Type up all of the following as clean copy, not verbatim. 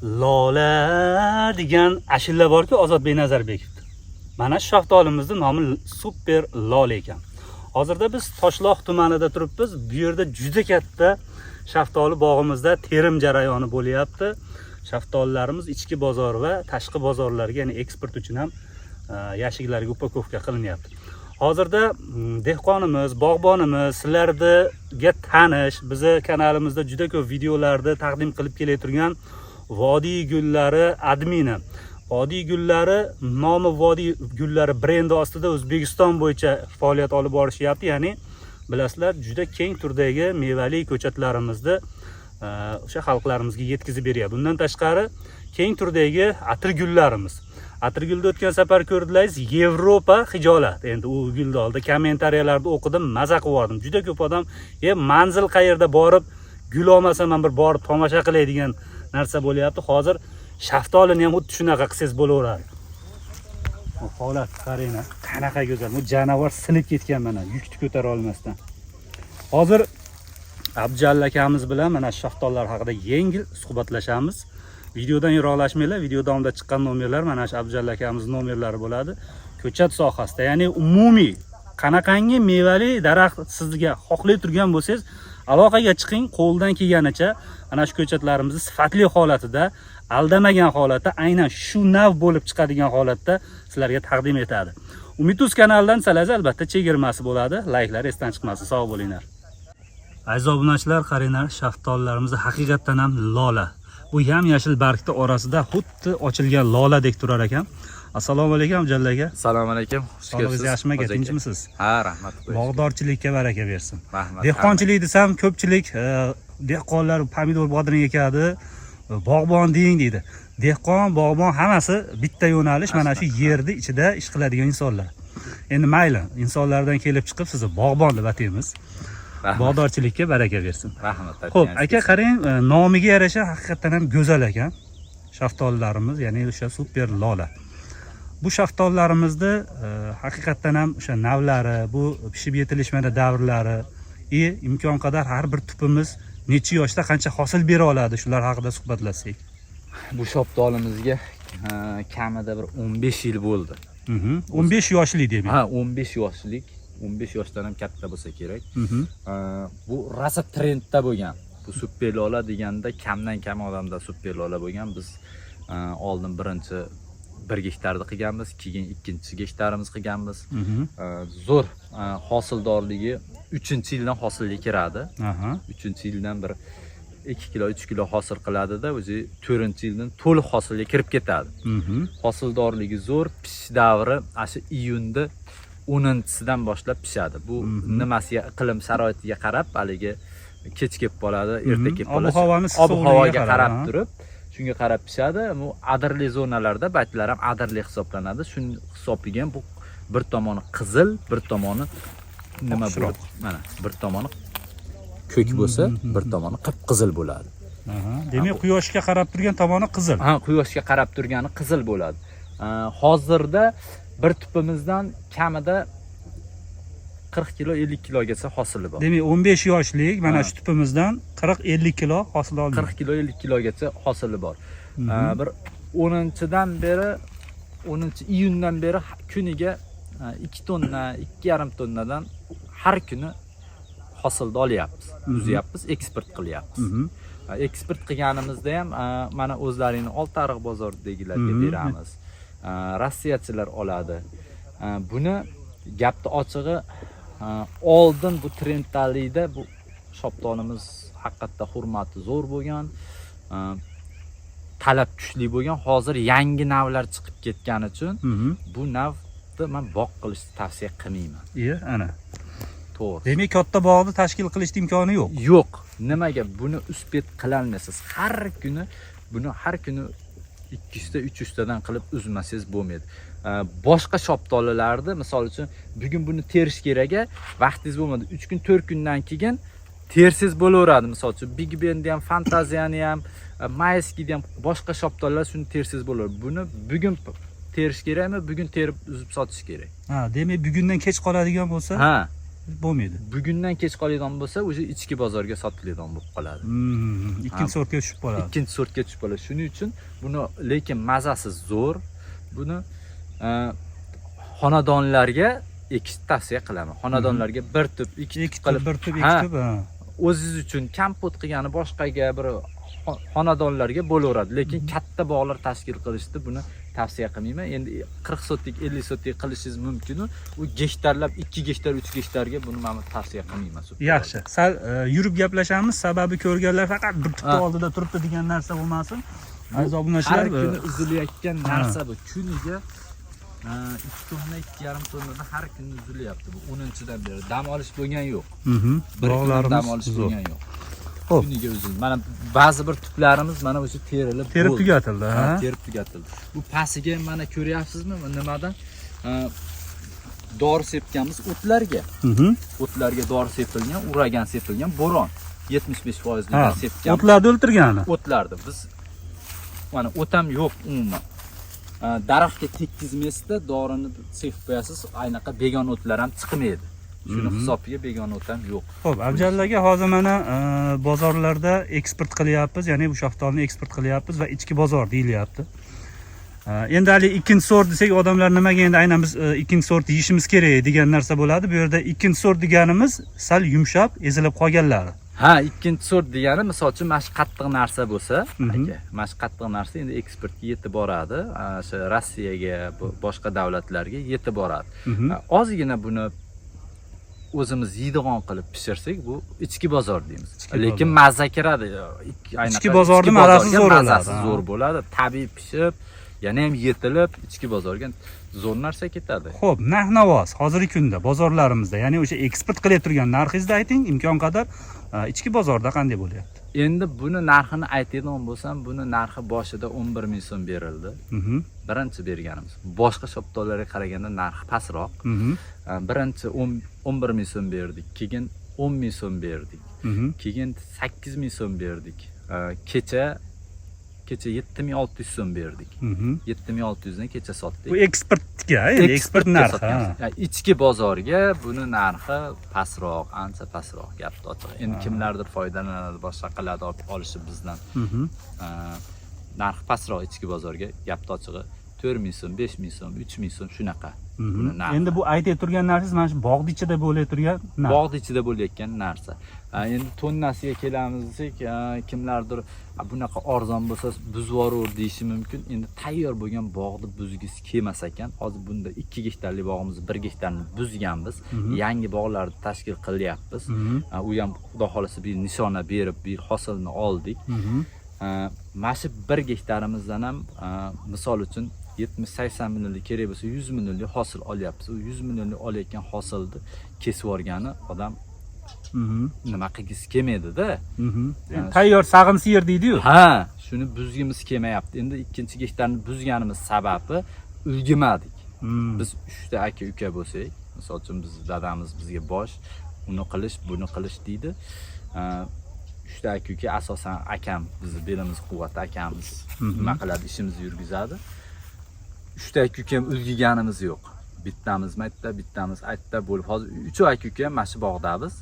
Lola degan ashula borki, Ozodbek Nazarbekovda. Mana shu shaftolimizni nomi super lola ekan. Hozirda biz Toshloq tumanida turibmiz. Bu yerda juda katta shaftoli bog'imizda terim jarayoni bo'lyapti. Shaftolilarimiz ichki bozor va tashqi bozorlarga, ya'ni eksport uchun ham yashiklarga upakovka qilinyapti. Hozirda dehqonimiz, bog'bonimiz sizlarga tanish, bizi kanalimizda juda ko'p videolarda taqdim qilib kelayotgan Vodiy gullari admini. Vodiy gullari nomi Vodiy gullari brendi ostida O'zbekiston bo'yicha faoliyat olib borishyapti. Ya'ni bilasizlar, juda keng turdagi mevali ko'chatlarimizni o'sha xalqlarimizga yetkazib beryapti. Bundan tashqari keng turdagi atirgullarimiz. Atirgulda o'tgan safar ko'rdilaringiz, Yevropa hijolat. Endi u gulni oldi kommentariyalarda o'qidim, maza qildim. Juda ko'p odam, manzil qayerda borib, gul olmasam ham bir borib tomosha qilay degan narsa bo'lyapti. Hozir shaftolini ham xuddi shunaqa qilsangiz bo'laveradi. Holat qaranglar, qanaqa go'zal. Bu janavar sinib ketgan mana, yukni ko'tara olmasdan. Hozir Abjalla akamiz bilan mana shaftollar haqida yengil suhbatlashamiz. Videodan yiroqlashmanglar. Video davomida chiqqan nomerlar mana shu Abjalla akamizning nomerlari bo'ladi. Ko'chat sohasida, ya'ni umumiy qanaqangi mevali daraxt sizga xohlay turgan bo'lsangiz, aloqaga chiqing, qo'ldan kelganicha ana shu ko'chatlarimizni sifatli holatida, aldamagan holatda, aynan shu nav bo'lib chiqadigan holatda sizlarga taqdim etadi. Umiduz kanalidan sizlarga albatta chegirmasi bo'ladi. Layklar esdan chiqmasin. Sog' bo'linglar. Aziz obunachilar, qaranglar, shaftollarimiz haqiqatan ham lola. Bu yam-yashil bargning orasida xuddi ochilgan loladek turar ekan. Assalomu alaykum Abjalla aka. Assalomu alaykum. Xush kelibsiz. Yaxshimi, tinchmisiz? Ha, rahmat. Bog'dorchilikka baraka bersin. Rahmat. Dehqonchilik desam, ko'pchilik dehqonlar pomidor bodring ekadi, bog'bon deng deydi. Dehqon, bog'bon hammasi bitta yo'nalish, mana shu yerni ichida ish qiladigan insonlar. Endi mayli, insonlardan kelib chiqib sizni bog'bon deb ataymiz. Bog'dorchilikka baraka bersin. Rahmat. Xo'p, aka qarang, nomiga yarasha haqiqatan ham go'zal ekan. Shaftollarimiz, ya'ni o'sha super lola. Bu shaftollarimizni haqiqatan ham o'sha navlari, bu pishib yetilishmada davrlari, imkon qadar har bir tupimiz necha yoshda qancha hosil bera oladi, shular haqida suhbatlashsak. Bu shaftolimizga kamida bir 15 yil bo'ldi. 15 yoshli demak. Ha, 15 yoshlik. 15 yoshdan ham katta bo'lsa kerak. Bu rosa trendda bo'lgan. Bu super lola deganda kamdan kam odamda super lola bo'lgan. Biz oldin birinchi 1 gektarda qilganmiz, keyin ikkinchi gektarimiz qilganmiz. Zo'r hosildorligi 3-yildan hosilga kiradi. 3-yildan bir 2 kilo, 3 kilo hosil qiladi-da, o'zi 4-yildan to'liq hosilga kirib ketadi. Hosildorligi zo'r, pishish davri ashu iyunda 10-sidan boshlab pishadi. Bu nimasiga, iqlim sharoitiga qarab, haligi kech kelib qoladi, erta kelib qoladi. Ob-havoga qarab turib, shunga qarab pishadi. Bu adirli zonalarda baytlar ham adirli hisoblanadi. Shuni hisobligan bu bir tomoni qizil, bir tomoni nima bo'ladi? Mana bir tomoni ko'k bo'lsa, bir tomoni qip-qizil bo'ladi. Demak, quyoshga qarab turgan tomoni qizil. Ha, quyoshga qarab turgani qizil bo'ladi. Hozirda bir tupimizdan kamida 40 kilo 50 kilogacha hosili bor. Demak, 15 yoshlik mana shu tupimizdan 40-50 kilo hosil oldik. 40 kilo 50 kilogacha hosili bor. Bir 10-dan beri 10-iyundan beri kuniga 2 tonna, 2,5 tonnadan har kuni hosilni olyapmiz. Uzyapmiz, eksport qilyapmiz. Eksport qilganimizda ham mana o'zlaringni Oltiariq bozoridagilarga beramiz. Rossiyachilar oladi. Buni gapni ochig'i oldin bu trenddalikda bu shaftolimiz haqiqatda hurmati zo'r bo'lgan, talab kuchli bo'lgan. Hozir yangi navlar chiqib ketgani uchun bu navni men bog' qilishni tavsiya qilmayman. Ana. To'g'ri. Demak, katta bog'ni tashkil qilishning imkoni yo'q. Yo'q. Nimaga buni uspet qilolmaysiz? Har kuni 200 ta 300 tadan qilib uzmasangiz bo'lmaydi. Boshqa shaftolilarni, misol uchun, bugun buni terish kerakga vaqtingiz bo'lmadi. 3 kun, 4 kundan keyin tersiz bo'laveradi. Misol uchun, Big Ben'ni ham, Fantaziyani ham, Mayski'ni ham boshqa shaftollar shuni tersiz bo'laveradi. Buni bugun terish kerakmi? Bugun terib uzib sotish kerak. Ha, demak, bugundan kech qoladigan bo'lsa, ha, bo'lmaydi. Bugundan kech qoladigan bo'lsa, o'sha ichki bozorga sotiladigan bo'lib qoladi. Ikkinchi sortga tushib qoladi. Ikkinchi sortga tushib qoladi. Shuning uchun buni lekin mazasi zo'r. Buni xonadonlarga ekishni tavsiya qilaman. Xonadonlarga bir tup, ikki tup qilib, bir tup, ikki tup. O'zingiz uchun kompot qilgani boshqaga bir xonadonlarga bo'laveradi, lekin katta bog'lar tashkil qilishni buni tavsiya qilmayman. Endi 40 sotlik, 50 sotlik qilishingiz mumkin. U gektarlab 2 gektar, 3 gektarga buni men tavsiya qilmayman. Yaxshi. Sal yurib gaplashamiz, sababi ko'rganlar faqat bir tup oldida turibdi degan narsa bo'lmasin. Aziz obunachilar, har kuni uzilayotgan narsa bu. Kuniga 2 tonna, 2,5 tonnadan har kuni uzilyapti. Bu 10-dan beri dam olish bo'lgan yo'q. Bog'larimiz dam olish bo'lgan yo'q. Xo'p. Kuniga uzildi. Mana ba'zi bir tuplarimiz mana o'sha terilib tugatildi, ha? Terib tugatildi. Bu pasiga mana ko'ryapsizmi? Nimadan? Dori sepganmiz o'tlarga. O'tlarga dori sepilgan, uragan sepilgan, bo'ron 75% dan sepgan. O'tlarni o'ltirgani. O'tlardi. Biz mana o'tam yo'q umuman. Daraxtga tekkizmasda dorini sepib qo'yasiz, aynaqa begona o'tlar ham chiqmaydi. Shuni hisobiga begona o't ham yo'q. Xo'p, Abjallaga hozir mana bozorlarda eksport qilyapmiz, ya'ni bu shaftolini eksport qilyapmiz va ichki bozor deyilyapti. Endi hali ikkinchi sort desak, odamlar nimaga endi aynan biz ikkinchi sort yeyishimiz kerak degan narsa bo'ladi. Bu yerda ikkinchi sort deganimiz sal yumshab, ezilib qolganlari. Ha, ikkinchi sort degani, misol uchun mana shu qattiq narsa bo'lsa, aka, mana shu qattiq narsa endi eksportga yetib boradi. O'sha Rossiyaga, boshqa davlatlarga yetib boradi. Ozgina buni o'zimiz yeydigan qilib pishirsak, bu ichki bozor deymiz. Lekin mazza kiradi. Ichki bozorning mazasi zo'r bo'ladi. Tabiiy pishib, yana ham yetilib, ichki bozorga zo'r narsa ketadi. Xo'p, narx-navos hozirgi kunda bozorlarimizda, ya'ni o'sha eksport qilayotgan turgan narxingizni ayting, imkon qadar ichki bozorda qanday bo'lyapti? Endi buni narxini aytadigan bo'lsam, buni narxi boshida 11 ming so'm berildi. Birinchi berganimiz. Boshqa shoptollarga qaraganda narxi pastroq. Birinchi 11 ming so'm berdik, keyin 10 ming so'm berdik. Keyin 8 ming so'm berdik. Kecha 7600 so'm berdik. 7600 dan kecha sotdik. Bu eksportga, endi eksport narxi. Ichki bozorga buni narxi pastroq, ancha pastroq, gapni ochiq. Endi kimlardir foydalanadi, boshqa qiladi, olishi bizdan. Narxi pastroq ichki bozorga, gapni ochig'i 4 ming so'm, 5 ming so'm, 3 ming so'm shunaqa. Endi bu aytib turgan narsangiz mana shu bog'ning ichida bo'layotgan turgan narsa. Bog'ning ichida bo'layotgan narsa. Endi tonnasiga kelamiz desak, kimlardir bunaqa arzon bo'lsa buzvoraver deyishi mumkin. Endi tayyor bo'lgan bog'ni buzgisi kelmas ekan. Hozir bunda 2 gektarlik bog'imizni 1 gektarni buzganmiz. Yangi bog'larni tashkil qilyapmiz. U ham xudo xolasa bir nishona berib, bir hosilni oldik. Mana shu 1 gektarimizdan ham misol uchun 70-80 millionlik kerak bo'lsa 100 millionlik hosil olyapmiz. U 100 millionlik olayotgan hosilni kesib yorgani odam nima qilgisi kelmaydi-da. Tayyor sag'in yer deydi-yu. Ha, shuni buzgimiz kelmayapti. Endi ikkinchi gektarni buzganimiz sababi ulgimadik. Biz 3 ta aka-uka bo'lsak, misol uchun biz dadamiz bizga bosh, uni qilish, buni qilish deydi. 3 ta aka-uka asosan akam, bizni belimiz quvvat akamiz nima qiladi, ishimizni yurgizadi. 3 ta aka-uka ham ulgiganimiz yo'q. Bittamiz maytda, bittamiz aytda bo'lib, hozir 3 aka-uka ham mana shu bog'damiz.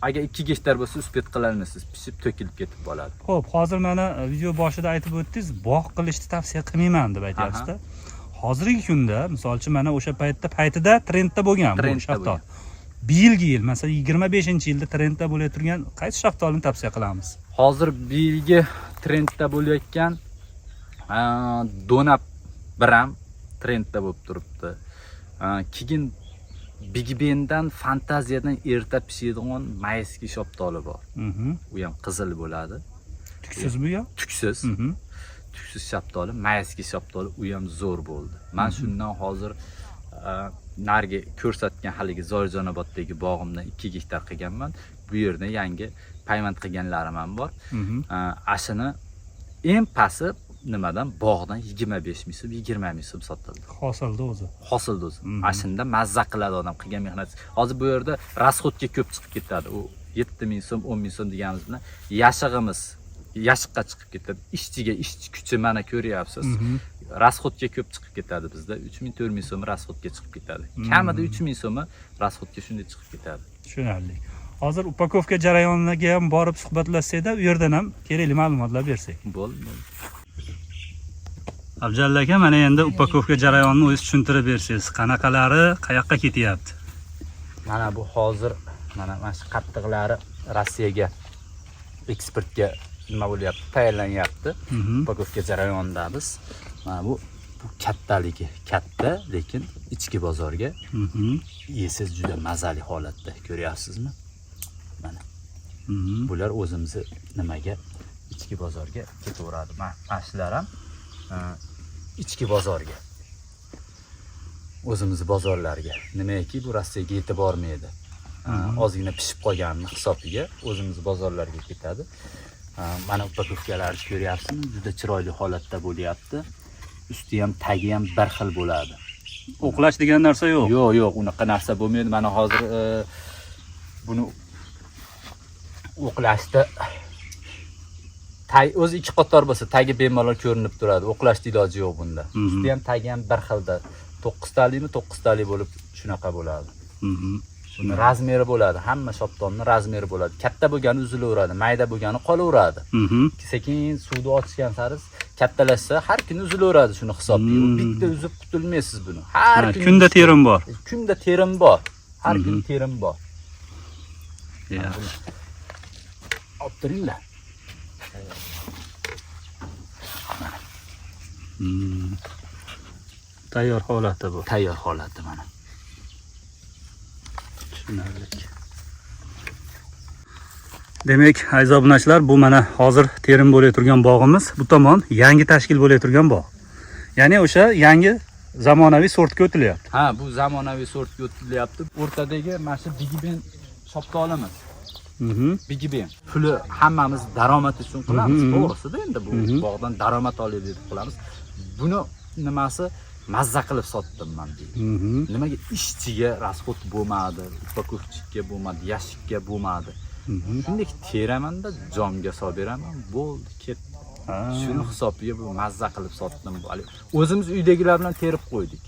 Agar 2 gektar bo'lsa, uspet qilaolmaysiz, pishib to'kilib ketib qoladi. Xo'p, hozir mana video boshida aytib o'tdingiz, bog' qilishni tavsiya qilmayman deb aytyapsiz-da. Hozirgi kunda, misol uchun mana o'sha paytida trendda bo'lgan bu shaftol. Bir yilgi yil, masalan 25-yilda trendda bo'layotgan turgan qaysi shaftolini tavsiya qilamiz? Hozir bir yilgi trendda bo'layotgan Donab Bram trendda bo'lib turibdi. Keyin Big Bendan fantaziyadan erta pishadigan mayski shaftoli bor. U ham qizil bo'ladi. Tuksiz bu ya? Tuksiz. Tuksiz shaftoli, mayski shaftoli u ham zo'r bo'ldi. Men shundan hozir narga ko'rsatgan haligi Zorjonoboddagi bog'imdan 2 gektar qilganman. Bu yerda yangi paymant qilganlarim ham bor. Ashini eng pasti nimadan bog'dan 25 ming so'm, 20 ming so'm sotildi. Hosilda o'zi. Hosilda o'zi. Ashinda mazza qiladi odam qilgan mehnat. Hozir bu yerda rasxodga ko'p chiqib ketadi. U 7 ming so'm, 10 ming so'm deganimiz bilan yashig'imiz yashiqqa chiqib ketadi. Ishchiga ishchi kuchi mana ko'ryapsiz. rasxodga ko'p chiqib ketadi bizda. 3000-4000 so'm rasxodga chiqib ketadi. Kamida 3000 so'mi rasxodga shunday chiqib ketadi. Tushunarli. Hozir upakovka jarayoniga ham borib suhbatlashsak-da, u yerdan ham kerakli ma'lumotlar bersak. Bo'ldi. Abjalla aka, mana endi upakovka jarayonini o'zingiz tushuntirib bersangiz, qanaqalari qayoqqa ketyapti? Mana bu hozir mana shu qattiqlari Rossiyaga eksportga nima bo'lyapti, tayyorlanyapti. Upakovka jarayonidamiz. Mana bu kattaligi katta, lekin ichki bozorga yesiz juda mazali holatda, ko'ryapsizmi? Mana. Bular o'zimiz nimaga ichki bozorga ketaveradi. Mana shular ham ichki bozorga. O'zimiz bozorlarga. Nimaki bu Rossiyaga yetib bormaydi. Ozgina pishib qolganini hisobiga o'zimiz bozorlarga ketadi. Mana upakovkalarni ko'ryapsizmi? Juda chiroyli holatda bo'lyapti. Usti ham, tagi ham bir xil bo'ladi. O'qlash degan narsa yo'q. Yo'q, unaqa narsa bo'lmaydi. Mana hozir buni o'qlashda o'zi ikki qator bo'lsa, tagi bemalol ko'rinib turadi. O'qlashda iloji yo'q bunda. Usti ham, tagi ham bir xilda. 9 talikmi 9 talik bo'lib shunaqa bo'ladi. Buni razmeri bo'ladi. Hamma shoptonni razmeri bo'ladi. Katta bo'lgani uzilaveradi, mayda bo'lgani qolaveradi. Sekin suvni ochgan sari kattalashsa, har kun uzilaveradi shuni hisobiga. Bitta uzib qutulmaysiz buni. Har kunda terim bor. Kunda terim bor. Har kun terim bor. Optiringlar. Tayyor holati bu. Tayyor holati mana. Tushunarli. Demak, aziz obunachilar, bu mana hozir terim bo'lib turgan bog'imiz, bu tomon yangi tashkil bo'lib turgan bog'. Ya'ni o'sha yangi zamonaviy sortga o'tilyapti. Ha, bu zamonaviy sortga o'tilyapti. O'rtadagi mana shu bigiben shoptolimiz. Bigiben. Puli hammamiz daromad uchun qilamiz, to'g'risida endi bu bog'dan daromad olib deb qilamiz. Buni nimasi mazza qilib sotdim men deydi. Nimaga ishchiga rasxod bo'lmadi, upakovchikka bo'lmadi, yashikka bo'lmadi. Shunday teramanda jomga solib beraman, bo'ldi, ketdi. Shuni hisobiga bu mazza qilib sotdim. O'zimiz uydagilar bilan terib qo'ydik.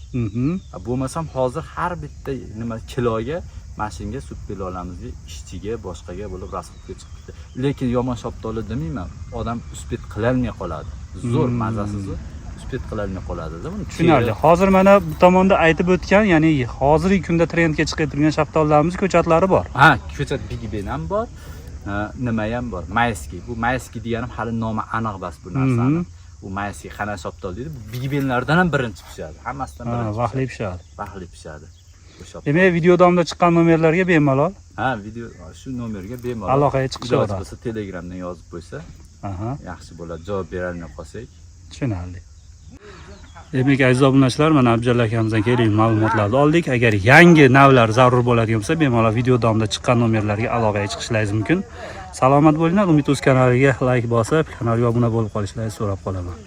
Bo'lmasam hozir har bitta nima kiloga mashinga supil olamizga, ishchiga, boshqaga bo'lib rasxodga chiqibdi. Lekin yomon shoptoli demayman, odam uspet qilolmay qoladi. Zo'r mazasiz uspet qilolmay qoladi-da buni. Tushunarli. Hozir mana bu tomonda aytib o'tgan, ya'ni hozirgi kunda trendga chiqib turgan shaftolarimiz ko'chatlari bor. Ha, ko'chat bigiben ham bor. Nima ham bor? Mayski. Bu mayski deganim hali nomi aniq bas bu narsani. Bu mayski qana shoptol deydi. Bigibenlardan ham birinchi pishadi. Hammasidan birinchi. Vaqtli pishadi. Vaqtli pishadi. Demak, video davomida chiqqan nomerlarga bemalol. Ha, video shu nomerga bemalol aloqaga chiqishadi. Bo'lsa Telegramdan yozib qo'ysa, yaxshi bo'ladi. Javob bera olmay qolsak. Tushunarli. Demak, aziz obunachilar, mana Abjalla akamizdan kerakli ma'lumotlarni oldik. Agar yangi navlar zarur bo'ladigan bo'lsa, bemalol video davomida chiqqan nomerlarga aloqaga chiqishingiz mumkin. Salomat bo'linglar. Umid Uz kanaliga like bosib, kanalga obuna bo'lib qolishingizni so'rab qolaman.